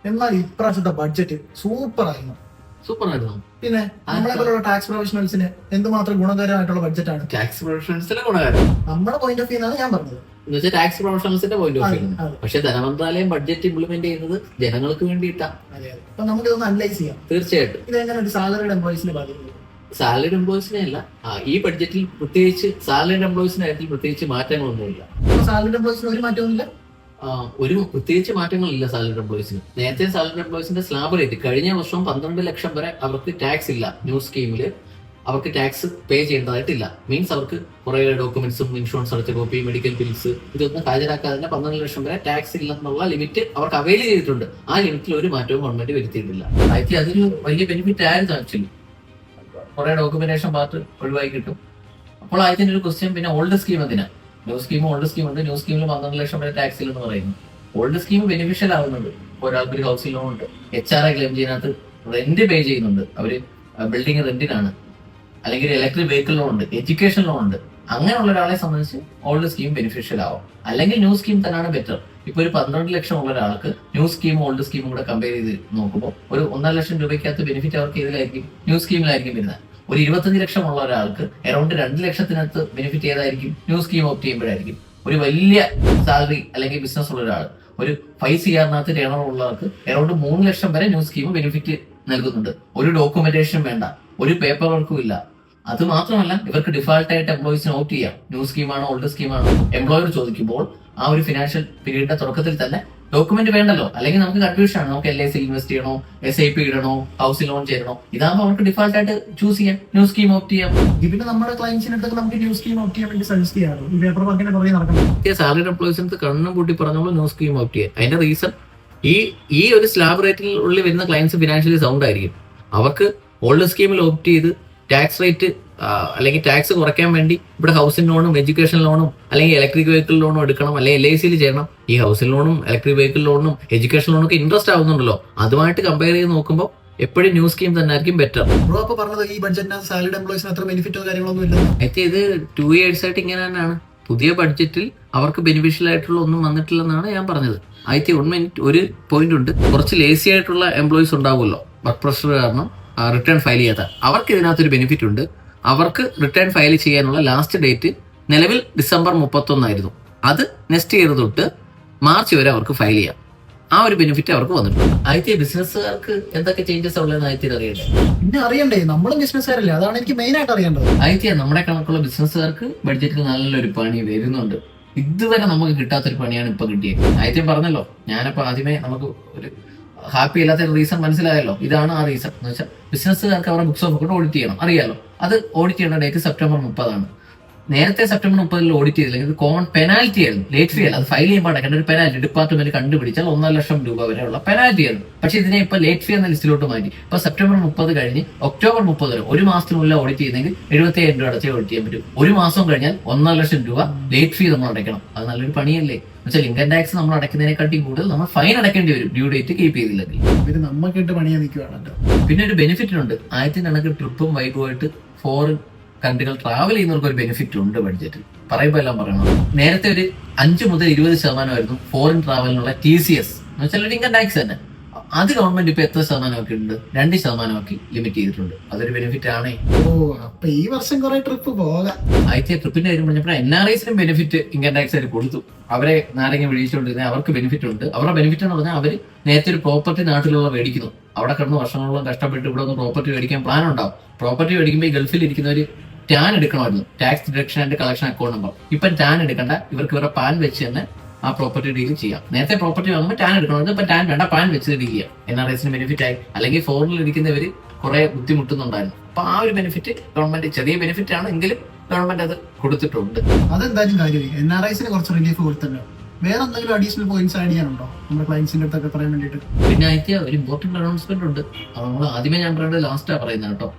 എന്നാൽ ഇപ്രാവശ്യത്തെ budget super ആയിരുന്നു. പിന്നെ നമ്മളെ പോലുള്ള ടാക്സ് പ്രൊഫഷണൽസിന് എന്തുമാത്രം ഗുണകരമായിട്ടുള്ള ബഡ്ജറ്റാണ്. ടാക്സ് പ്രൊഫഷണൽസിന്റെ ഗുണകരം നമ്മുടെ പോയിന്റ് ഓഫ് വ്യൂ ആണ് ഞാൻ പറഞ്ഞത്. ടാക്സ് പ്രൊഫഷണൽസിന്റെ പോയിന്റ് ഓഫ് വ്യൂ. പക്ഷെ ധനമന്ത്രാലയം ബഡ്ജറ്റ് ഇംപ്ലിമെന്റ് ചെയ്യുന്നത് ജനങ്ങൾക്ക് വേണ്ടിയിട്ടാ. അപ്പൊ നമുക്ക് ഇതൊന്ന് അനലൈസ് ചെയ്യാം. തീർച്ചയായിട്ടും ഇത് എങ്ങനെ ഒരു സാലറിഡ് എംപ്ലോയീസിനെ ബാധിക്കും? സാലറിഡ് എംപ്ലോയീസിനെ അല്ല, ഈ ബഡ്ജറ്റിൽ പ്രത്യേകിച്ച് സാലറിഡ് എംപ്ലോയീസിന്റെ കാര്യത്തിൽ പ്രത്യേകിച്ച് മാറ്റങ്ങളൊന്നുമില്ല. സാലറിഡ് എംപ്ലോയീസിന് ഒരു മാറ്റവുമില്ല. ഒരു പ്രത്യേകിച്ച് മാറ്റങ്ങളില്ല സാലറിഡ് എംപ്ലോയീസിന്. നേരത്തെ സാലറിഡ് എംപ്ലോയീസിന്റെ സ്ലാബ് റേറ്റ് കഴിഞ്ഞ വർഷം 12 ലക്ഷം വരെ അവർക്ക് ടാക്സ് ഇല്ല. ന്യൂ സ്കീമില് അവർക്ക് ടാക്സ് പേ ചെയ്യേണ്ടതായിട്ടില്ല. മീൻസ് അവർക്ക് കുറെ ഡോക്യുമെന്റ്സും ഇൻഷുറൻസ് അടച്ച കോപ്പി, മെഡിക്കൽ ബിൽസ് ഇതൊന്നും ഹാജരാക്കാതെ 12 ലക്ഷം വരെ ടാക്സ് ഇല്ലെന്നുള്ള ലിമിറ്റ് അവർക്ക് അവൈൽ ചെയ്തിട്ടുണ്ട്. ആ ലിമിറ്റിൽ ഒരു മാറ്റവും ഗവൺമെന്റ് വരുത്തിയിട്ടില്ല. അതൊരു വലിയ ബെനിഫിറ്റ് ആയിരുന്നു. ആക്ച്വലി കുറെ ഡോക്യുമെന്റേഷൻ പാർട്ട് ഒഴിവായി കിട്ടും. അപ്പോൾ അതിന്റെ ഒരു ക്വസ്റ്റ്യൻ, പിന്നെ ഓൾഡ് സ്കീം എന്തിനാ? ന്യൂ സ്കീം ഓൾഡ് സ്കീം ഉണ്ട്. ന്യൂ സ്കീമിൽ 12 ലക്ഷം വരെ ടാക്സ് ഇല്ലെന്ന് പറയുന്നു. ഓൾഡ് സ്കീം ബെനിഫിഷ്യൽ ആവുന്നുണ്ട്. ഒരാൾക്കൊരു ഹൗസിംഗ് ലോൺ ഉണ്ട്, HRA ക്ലെയിം ചെയ്യുന്നതിനകത്ത് റെന്റ് പേ ചെയ്യുന്നുണ്ട്. അവര് ബിൽഡിംഗ് റെന്റിനാണ്. അല്ലെങ്കിൽ ഇലക്ട്രിക് വെഹിക്കിൾ ലോൺ ഉണ്ട്, എഡ്യൂക്കേഷൻ ലോൺ ഉണ്ട്. അങ്ങനെയുള്ള ഒരാളെ സംബന്ധിച്ച് ഓൾഡ് സ്കീം ബെനിഫിഷ്യൽ ആവും. അല്ലെങ്കിൽ ന്യൂ സ്കീം തന്നെയാണ് ബെറ്റർ. ഇപ്പൊ ഒരു 12 ലക്ഷം ഉള്ള ഒരാൾക്ക് ന്യൂ സ്കീമും ഓൾഡ് സ്കീമും കൂടെ കമ്പയർ ചെയ്ത് നോക്കുമ്പോൾ ഒരു 1.5 ലക്ഷം രൂപയ്ക്കകത്ത് ബെനിഫിറ്റ് അവർക്ക് ഇതിലായിരിക്കും, ന്യൂ സ്കീമിലായിരിക്കും വരുന്നത്. ഒരു 25 ലക്ഷം ഉള്ള ഒരാൾക്ക് അറൌണ്ട് 2 ലക്ഷത്തിനകത്ത് ബെനിഫിറ്റ് ഏതായിരിക്കും? ന്യൂ സ്കീം ഓപ്റ്റ് ചെയ്യുമ്പോഴായിരിക്കും. ഒരു വലിയ സാലറി അല്ലെങ്കിൽ ബിസിനസ് ഉള്ള ഒരാൾ, ഒരു 5 CR ടേണർ ഉള്ളവർക്ക് അറൌണ്ട് 3 ലക്ഷം വരെ ന്യൂ സ്കീം ബെനിഫിറ്റ് നൽകുന്നുണ്ട്. ഒരു ഡോക്യുമെന്റേഷൻ വേണ്ട, ഒരു പേപ്പർ വർക്കും ഇല്ല. അത് മാത്രമല്ല, ഇവർക്ക് ഡിഫാൾട്ട് ആയിട്ട് എംപ്ലോയീസിന് ഔട്ട് ചെയ്യാം. ന്യൂ സ്കീമാണോ ഓൾഡ് സ്കീമാണോ എംപ്ലോയർ ചോദിക്കുമ്പോൾ ആ ഒരു ഫിനാൻഷ്യൽ പീരീഡിന്റെ തുടക്കത്തിൽ തന്നെ ഡോക്യുമെന്റ് വേണ്ടല്ലോ. അല്ലെങ്കിൽ നമുക്ക് കൺഫ്യൂഷൻ ആണ്, നമുക്ക് LIC ഇൻവെസ്റ്റ് ചെയ്യണോ, SIP ഇടണോ, ഹൗസിംഗ് ലോൺ ചെയ്യണോ. ഇതാകുമ്പോൾ അവർക്ക് ഡിഫാൾട്ട് ആയിട്ട് ചൂസ് ചെയ്യാം, ന്യൂ സ്കീം ഓപ്റ്റ് ചെയ്യാം. പിന്നെ നമ്മുടെ ക്ലയൻസിനടുത്തൊക്കെ നമുക്ക് ന്യൂ സ്കീം ഓപ്റ്റ് ചെയ്യാൻ വേണ്ടി സജസ്റ്റ് ചെയ്യാറ് ഈ പേപ്പർ വർക്കിനെ പുറകെ നടക്കണം. സാലറി എംപ്ലോയീസിന് കണ്ണും പൂട്ടി പറഞ്ഞോളൂ ന്യൂ സ്കീം ഓപ്റ്റ് ചെയ്യാം. അതിന്റെ റീസൺ ഈ ഒരു സ്ലാബ് റേറ്റിൽ ഉള്ളിൽ വരുന്ന ക്ലയൻസ് ഫിനാൻഷ്യലി സൗണ്ട് ആയിരിക്കും. അവർക്ക് ഓൾഡ് സ്കീമിൽ ഓപ്റ്റ് ചെയ്ത് ടാക്സ് റേറ്റ് അല്ലെങ്കിൽ ടാക്സ് കുറയ്ക്കാൻ വേണ്ടി ഇവിടെ ഹൗസിംഗ് ലോണും എഡ്യൂക്കേഷൻ ലോണും അല്ലെങ്കിൽ ഇലക്ട്രിക് വെഹിക്കിൾ ലോണും എടുക്കണം, അല്ലെങ്കിൽ LIC ചെയ്യണം. ഈ ഹൗസിംഗ് ലോണും ഇലക്ട്രിക് വെഹിക്കിൾ ലോണും എഡ്യൂക്കേഷൻ ലോണും ഒക്കെ ഇൻട്രസ്റ്റ് ആവുന്നുണ്ടല്ലോ. അതുമായിട്ട് കമ്പയർ ചെയ്ത് നോക്കുമ്പോൾ എപ്പോഴും ന്യൂ സ്കീം തന്നെ ആയിരിക്കും ബെറ്റർ. പറഞ്ഞത് ഈ ബഡ്ജറ്റിനകത്ത് സാലറിഡ് എംപ്ലോയീസിന് അത്ര ബെനിഫിറ്റോ കാര്യങ്ങളൊന്നും ഇല്ല. ഇത് 2 years ആയിട്ട് ഇങ്ങനെ തന്നെയാണ്. പുതിയ ബഡ്ജറ്റിൽ അവർക്ക് ബെനിഫിഷ്യൽ ആയിട്ടുള്ള ഒന്നും വന്നിട്ടില്ലെന്നാണ് ഞാൻ പറഞ്ഞത്. ഒരു പോയിന്റ് ഉണ്ട്, കുറച്ച് ലേസി ആയിട്ടുള്ള എംപ്ലോയീസ് ഉണ്ടാവുമല്ലോ, വർക്ക് പ്രഷർ കാരണം റിട്ടേൺ ഫയൽ ചെയ്യാത്ത. അവർക്ക് ഇതിനകത്തൊരു ബെനിഫിറ്റ് ഉണ്ട്. അവർക്ക് റിട്ടേൺ ഫയൽ ചെയ്യാനുള്ള ലാസ്റ്റ് ഡേറ്റ് നിലവിൽ December 31 ആയിരുന്നു. അത് നെക്സ്റ്റ് ഇയർ തൊട്ട് March വരെ അവർക്ക് ഫയൽ ചെയ്യാം. ആ ഒരു ബെനിഫിറ്റ് അവർക്ക് വന്നിട്ടുണ്ട്. ബിസിനസ്സുകാർക്ക് എന്തൊക്കെ ചേഞ്ചസ് ഉള്ളതെന്ന് അറിയണ്ടേ? പിന്നെ അറിയണ്ടേ, നമ്മളും ബിസിനസ്സുകാരല്ലേ, അതാണ് എനിക്ക് മെയിൻ ആയിട്ട് അറിയേണ്ടത്. നമ്മുടെ കണക്കുള്ള ബിസിനസ്സുകാർക്ക് ബഡ്ജറ്റിൽ നല്ലൊരു പണി വരുന്നുണ്ട്. ഇതുവരെ നമുക്ക് കിട്ടാത്തൊരു പണിയാണ് ഇപ്പൊ കിട്ടിയത്. പറഞ്ഞല്ലോ, ഞാനപ്പോ ആദ്യമേ നമുക്ക് ഒരു ഹാപ്പി അല്ലാത്ത റീസൺ മനസ്സിലായല്ലോ. ഇതാണ് ആ റീസൺ എന്ന് വെച്ചാൽ ബിസിനസ്സുകാർക്ക് അവരുടെ ബുക്സ് ഓഫ് അക്കൗണ്ട് ഓഡിറ്റ് ചെയ്യണം. അറിയാലോ, അത് ഓഡിറ്റ് ചെയ്യേണ്ട ഡേറ്റ് September 30 നേരത്തെ September 30 ഓഡിറ്റ് ചെയ്തില്ലെങ്കിൽ പെനാൽറ്റി ആയിരുന്നു. ലേറ്റ് ഫീ അല്ല, അത് ഫയൽ ചെയ്യുമ്പോൾ അടക്കേണ്ട ഒരു പെനാൽറ്റി ഡിപ്പാർട്ട്മെന്റ് കണ്ടുപിടിച്ചാൽ 1.5 ലക്ഷം രൂപ വരെയുള്ള പെനാൽറ്റി ആയിരുന്നു. പക്ഷെ ഇതിനെ ഇപ്പൊ ലേറ്റ് ഫീ എന്ന ലിസ്റ്റിലോട്ട് മാറ്റി. ഇപ്പൊ September 30 കഴിഞ്ഞ് October 30 വരെ ഒരു മാസത്തിനുള്ളിൽ ഓഡിറ്റ് ചെയ്യുന്നെങ്കിൽ 75,000 രൂപ അടച്ചേ ഓഡിറ്റ് ചെയ്യാൻ പറ്റും. ഒരു മാസം കഴിഞ്ഞാൽ 1.5 ലക്ഷം രൂപ ലേറ്റ് ഫീ നമ്മൾ അടയ്ക്കണം. അത് നല്ലൊരു പണിയല്ലേ? എന്നുവെച്ചാൽ ഇൻകം ടാക്സ് നമ്മൾ അടയ്ക്കുന്നതിനെക്കാട്ടി കൂടുതൽ നമ്മൾ ഫൈൻ അടയ്ക്കേണ്ടി വരും ഡ്യൂ ഡേറ്റ് കീപ്പ് ചെയ്തില്ലെങ്കിൽ. പിന്നെ ഒരു ബെനിഫിറ്റ് ഉണ്ട്. കണക്ക് ട്രിപ്പും വൈബുമായിട്ട് ഫോറിൻ കൺട്രികൾ ട്രാവൽ ചെയ്യുന്നവർക്ക് ഒരു ബെനിഫിറ്റ് ഉണ്ട് ബഡ്ജറ്റിൽ. പറയുമ്പോൾ എല്ലാം പറയണം. നേരത്തെ ഒരു 5 മുതൽ 20% ഫോറിൻ ട്രാവലിനുള്ള TCS എന്ന് വെച്ചാൽ ഒരു ഇൻകം ടാക്സ് തന്നെ. അത് ഗവൺമെന്റ് ഇപ്പൊ എത്ര ശതമാനമൊക്കെ ഉണ്ട്? 2% ലിമിറ്റ് ചെയ്തിട്ടുണ്ട്. അതൊരു ബെനിഫിറ്റ് ആണ്. ഈ വർഷം കുറെ ട്രിപ്പ് പോകാം. ട്രിപ്പിന്റെ കാര്യം പറഞ്ഞപ്പോൾ NRIസിനും ബെനിഫിറ്റ് ഇൻകം ടാക്സ് ആയിട്ട് കൊടുത്തു. അവരെ നാരങ്ങ വിളിച്ചുകൊണ്ടിരുന്നത് അവർക്ക് ബെനിഫിറ്റ് ഉണ്ട്. അവരുടെ ബെനിഫിറ്റ് എന്ന് പറഞ്ഞാൽ അവര് നേരത്തെ ഒരു പ്രോപ്പർട്ടി നാട്ടിലുള്ള മേടിക്കുന്നു. അവിടെ കിടന്ന് വർഷങ്ങളോളം കഷ്ടപ്പെട്ട് ഇവിടെ ഒന്ന് പ്രോപ്പർട്ടി മേടിക്കാൻ പ്ലാൻ ഉണ്ടാവും. പ്രോപ്പർട്ടി മേടിക്കുമ്പോൾ ഈ ഗൾഫിൽ ഇരിക്കുന്നവര് ടാൻ എടുക്കണമായിരുന്നു, tax deduction and collection account number. ഇപ്പം ടാൻ എടുക്കണ്ട, ഇവർക്ക് ഇവരുടെ പാൻ വെച്ച് തന്നെ ആ പ്രോപ്പർട്ടി ഡീൽ ചെയ്യാം. നേരത്തെ പ്രോപ്പർട്ടി വാങ്ങുമ്പോൾ ടാൻ എടുക്കണമെന്ന്, ഇപ്പൊ ടാൻ വേണ്ട, പാൻ വെച്ച് ഡീൽ ചെയ്യാം. NRIസിന് ബെനിഫിറ്റ് ആയി. അല്ലെങ്കിൽ ഫോറിനിൽ ഇരിക്കുന്നവര് കുറെ ബുദ്ധിമുട്ടുന്നുണ്ടായിരുന്നു. അപ്പൊ ആ ഒരു ബെനിഫിറ്റ് ഗവൺമെന്റ്, ചെറിയ ബെനിഫിറ്റ് ആണ് എങ്കിലും ഗവൺമെന്റ് അത് കൊടുത്തിട്ടുണ്ട്. അതെന്തായാലും കാര്യമായി NRIസിന് കുറച്ച് റിലീഫ് കൊടുത്തല്ലോ. വേറെ എന്തെങ്കിലും അഡീഷണൽ പോയിന്റ്സ് ആഡ് ചെയ്യാനുണ്ടോ നമ്മുടെ ക്ലയൻസിന്റെ അടുത്തൊക്കെ പറയാൻ വേണ്ടിയിട്ട്? പിന്നെ ഒരു ഇമ്പോർട്ടന്റ് അനൗൺസ്മെന്റ് ഉണ്ട്. അത് നമ്മൾ ആദ്യമേ ഞാൻ പറയേണ്ടത് ലാസ്റ്റാ പറയുന്നത് കേട്ടോ.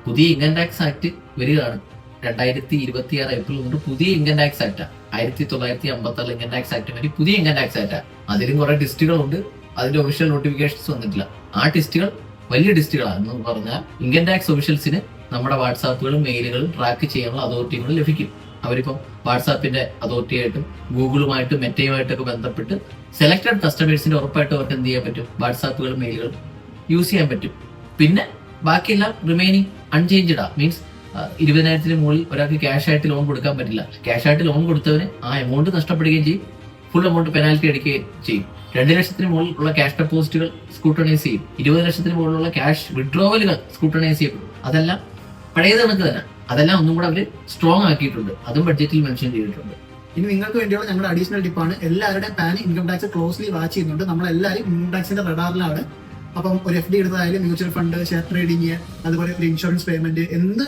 പുതിയ ഇൻകം ടാക്സ് ആക്ട് വരികയാണ് 2026 ഏപ്രിൽ തൊട്ട്. പുതിയ income tax act 1956 income tax act വേണ്ടി പുതിയ ഇൻകം ടാക്സ് ആക്ട്. അതിലും കുറെ ടെസ്റ്റുകളുണ്ട്. അതിന്റെ ഒഫീഷ്യൽ നോട്ടിഫിക്കേഷൻസ് വന്നിട്ടില്ല. ആ ടെസ്റ്റുകൾ വലിയ ടെസ്റ്റുകളാണ് എന്ന് പറഞ്ഞാൽ ഇൻകം ടാക്സ് ഒഫീഷ്യൽസിന് നമ്മുടെ വാട്സാപ്പുകളും മെയിലുകളും ട്രാക്ക് ചെയ്യാനുള്ള അതോറിറ്റികളും ലഭിക്കും. അവരിപ്പം വാട്സാപ്പിന്റെ അതോറിറ്റി ആയിട്ടും ഗൂഗിളുമായിട്ടും മെറ്റയുമായിട്ടൊക്കെ ബന്ധപ്പെട്ട് സെലക്ടഡ് കസ്റ്റമേഴ്സിന്റെ ഉറപ്പായിട്ടും അവർക്ക് എന്ത് ചെയ്യാൻ പറ്റും, വാട്സാപ്പുകളും മെയിലുകളും യൂസ് ചെയ്യാൻ പറ്റും. പിന്നെ ബാക്കിയെല്ലാം റിമൈനിങ് അൺചേഞ്ച്ഡാ. മീൻസ് 20,000 മുകളിൽ ഒരാൾക്ക് ക്യാഷ് ആയിട്ട് ലോൺ കൊടുക്കാൻ പറ്റില്ല. ക്യാഷ് ആയിട്ട് ലോൺ കൊടുത്തവന് ആ എമൗണ്ട് നഷ്ടപ്പെടുകയും ചെയ്യും, ഫുൾ എമൗണ്ട് പെനാൽറ്റി അടിക്കുകയും ചെയ്യും. 2 ലക്ഷത്തിന് മുകളിൽ ഉള്ള ക്യാഷ് ഡെപ്പോസിറ്റുകൾ സ്ക്രൂട്ടനൈസ് ചെയ്യും. 20 ലക്ഷത്തിന് മുകളിലുള്ള ക്യാഷ് വിഡ്രോവലുകൾ സ്ക്രൂട്ടനൈസ് ചെയ്യും. അതെല്ലാം പഴയത് കണക്ക് തന്നെ. അതെല്ലാം ഒന്നും കൂടെ അവർ സ്ട്രോങ് ആക്കിയിട്ടുണ്ട്. അതും ബഡ്ജറ്റിൽ മെൻഷൻ ചെയ്തിട്ടുണ്ട്. ഇനി നിങ്ങൾക്ക് വേണ്ടിയുള്ള ഞങ്ങളുടെ അഡീഷണൽ ടിപ്പാണ്, എല്ലാവരുടെയും PAN income tax closely watch ചെയ്യുന്നുണ്ട്. നമ്മളെല്ലാവരും ഇൻകം ടാക്സിന്റെ റഡാറിലാണ്. അപ്പം ഒരു FD എടുത്തായാലും മ്യൂച്വൽ ഫണ്ട്, ഷെയർ ട്രേഡിങ്, അതുപോലെ ഒരു ഇൻഷുറൻസ് പേയ്മെന്റ്, എന്ത്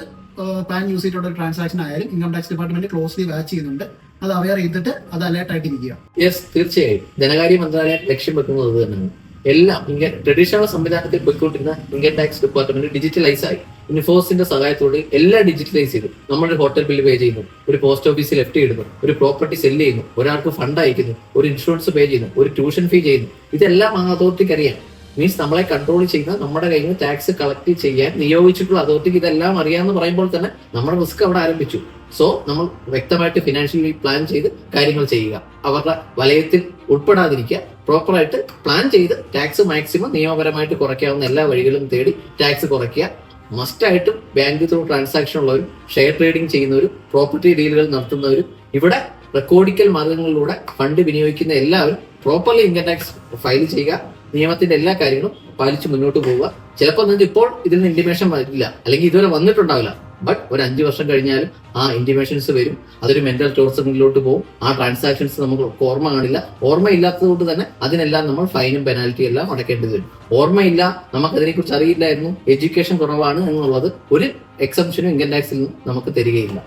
പാൻ യൂസ് ചെയ്തിട്ടുള്ള ഒരു ട്രാൻസാക്ഷൻ ആയാലും income tax department closely watch ചെയ്യുന്നുണ്ട്. അത് അവെയർ ചെയ്തിട്ട് അത് അലേർട്ട് ആയിട്ട് ഇരിക്കുക. യെസ്, തീർച്ചയായും ധനകാര്യ മന്ത്രാലയം ലക്ഷ്യം വെക്കുന്നത് അത് തന്നെയാണ്. എല്ലാം ട്രഡീഷണൽ സംവിധാനത്തിൽ പോയിക്കൊണ്ടിരുന്ന ഇൻകം ടാക്സ് ഡിപ്പാർട്ട്മെന്റ് ഡിജിറ്റലൈസ് ആയി. ഇൻഫോസിന്റെ സഹായത്തോടെ എല്ലാം ഡിജിറ്റലൈസ് ചെയ്തു. നമ്മളൊരു ഹോട്ടൽ ബില്ല് പേ ചെയ്യുന്നു, ഒരു പോസ്റ്റ് ഓഫീസിൽ FD ഇടുന്നു, ഒരു പ്രോപ്പർട്ടി സെല്ല് ചെയ്യുന്നു, ഒരാൾക്ക് ഫണ്ട് അയക്കുന്നു, ഒരു ഇൻഷുറൻസ് പേ ചെയ്യുന്നു, ഒരു ട്യൂഷൻ ഫീ ചെയ്യുന്നു. ഇതെല്ലാം ആ അതോറിറ്റിക്ക് അറിയാം. മീൻസ് നമ്മളെ കൺട്രോൾ ചെയ്യുന്ന, നമ്മുടെ കയ്യിൽ നിന്ന് ടാക്സ് കളക്ട് ചെയ്യാൻ നിയോഗിച്ചിട്ടുള്ള അതോറിറ്റിക്ക് ഇതെല്ലാം അറിയാമെന്ന് പറയുമ്പോൾ തന്നെ നമ്മുടെ റിസ്ക് അവിടെ ആരംഭിച്ചു. സോ നമ്മൾ വ്യക്തമായിട്ട് ഫിനാൻഷ്യലി പ്ലാൻ ചെയ്ത് കാര്യങ്ങൾ ചെയ്യുക, അവരുടെ വലയത്തിൽ ഉൾപ്പെടാതിരിക്കുക, പ്രോപ്പറായിട്ട് പ്ലാൻ ചെയ്ത് ടാക്സ് മാക്സിമം നിയമപരമായിട്ട് കുറയ്ക്കാവുന്ന എല്ലാ വഴികളും തേടി ടാക്സ് കുറയ്ക്കുക. മസ്റ്റായിട്ടും ബാങ്ക് ത്രൂ ട്രാൻസാക്ഷൻ ഉള്ളവരും, ഷെയർ ട്രേഡിംഗ് ചെയ്യുന്നവരും, പ്രോപ്പർട്ടി ഡീലുകൾ നടത്തുന്നവരും, ഇവിടെ റെക്കോർഡിക്കൽ മാർഗങ്ങളിലൂടെ ഫണ്ട് വിനിയോഗിക്കുന്ന എല്ലാവരും പ്രോപ്പർലി ഇൻകം ടാക്സ് ഫയൽ ചെയ്യുക. നിയമത്തിന്റെ എല്ലാ കാര്യങ്ങളും പാലിച്ച് മുന്നോട്ട് പോവുക. ചിലപ്പോൾ നിങ്ങൾക്ക് ഇപ്പോൾ ഇതിൽ നിന്ന് ഇന്റിമേഷൻ വരില്ല, അല്ലെങ്കിൽ ഇതുവരെ വന്നിട്ടുണ്ടാവില്ല. ബട്ട് ഒരു 5 വർഷം കഴിഞ്ഞാലും ആ ഇന്റിമേഷൻസ് വരും. അതൊരു മെന്റൽ ടോർച്ചറിലോട്ട് പോകും. ആ ട്രാൻസാക്ഷൻസ് നമുക്ക് ഓർമ്മ കാണില്ല. ഓർമ്മയില്ലാത്തത് കൊണ്ട് തന്നെ അതിനെല്ലാം നമ്മൾ ഫൈനും പെനാൽറ്റി എല്ലാം അടയ്ക്കേണ്ടി വരും. ഓർമ്മയില്ല, നമുക്ക് അതിനെക്കുറിച്ച് അറിയില്ലായിരുന്നു, എഡ്യൂക്കേഷൻ കുറവാണ് എന്നുള്ളത് ഒരു എക്സംഷനും ഇൻകം ടാക്സിൽ നിന്ന് നമുക്ക് തരികയില്ല.